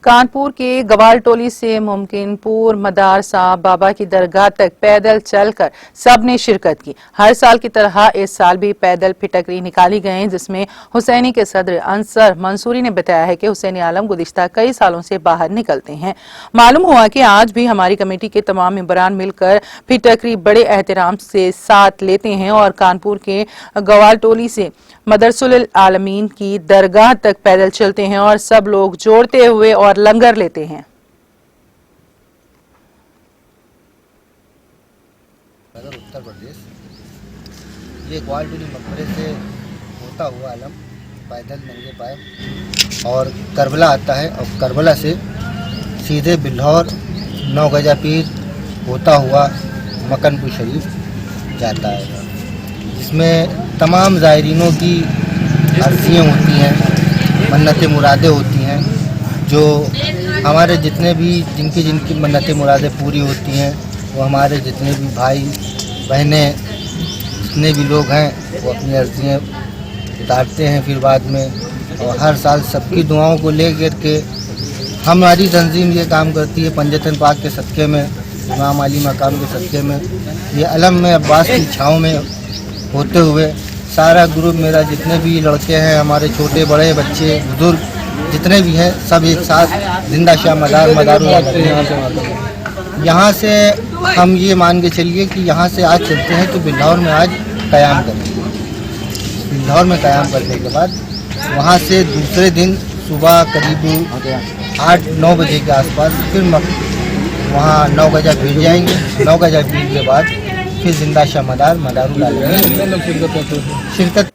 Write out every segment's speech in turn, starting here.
कानपुर के गवालटोली से मुमकिनपुर मदार साहब बाबा की दरगाह तक पैदल चलकर सबने शिरकत की। हर साल की तरह इस साल भी पैदल फिटकरी निकाली गई, जिसमें हुसैनी के सदर अंसर मंसूरी ने बताया है कि हुसैनी आलम गुज़िश्ता कई सालों से बाहर निकलते हैं। मालूम हुआ कि आज भी हमारी कमेटी के तमाम मेंबरान मिलकर फिटकरी बड़े एहतराम से साथ लेते हैं और कानपुर के गवालटोली से मदरसुल आलमीन की दरगाह तक पैदल चलते हैं और सब लोग जोड़ते हुए और लंगर लेते हैं। उत्तर प्रदेश, ये ग्वालटोली मकबरे से होता हुआ आलम पैदल नंगे पाए और करबला आता है और करबला से सीधे बिल्हौर 9 गजा पीर होता हुआ मकनपुर शरीफ जाता है, जिसमें तमाम ज़ायरीनों की अर्ज़ियाँ होती हैं, मन्नतें मुरादें होती हैं। जो हमारे जितने भी जिनकी मन्नतें मुरादें पूरी होती हैं, वो हमारे जितने भी भाई बहनें जितने भी लोग हैं वो अपनी अर्ज़ियाँ उतारते हैं फिर बाद में। और हर साल सबकी दुआओं को ले कर के हमारी तंजीम ये काम करती है, पंजतन पाक के सदक़े में, इमाम अली मकाम के सदक़े में, ये अलम में अब्बास की छाँव में होते हुए सारा ग्रुप मेरा जितने भी लड़के हैं, हमारे छोटे बड़े बच्चे बुजुर्ग जितने भी हैं, सब एक साथ जिंदा शाह मदारुल यहाँ से हम ये मान के चलिए कि यहाँ से आज चलते हैं तो बिल्हौर में आज क़याम करेंगे। बिल्हौर में क़याम करने के बाद वहाँ से दूसरे दिन सुबह करीब 8-9 बजे के आसपास फिर वहाँ 9 गजा पीर जाएंगे। 9 गजा पीर के बाद फिर जिंदा शाह मदारुल आलमीन शिरकत।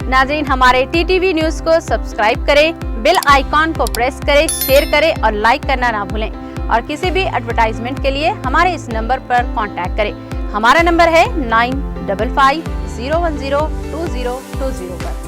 नाज़रीन, हमारे टीटीवी न्यूज़ को सब्सक्राइब करें, बेल आइकॉन को प्रेस करें, शेयर करें और लाइक करना ना भूलें। और किसी भी एडवर्टाइजमेंट के लिए हमारे इस नंबर पर कांटेक्ट करें। हमारा नंबर है 9550102020 पर।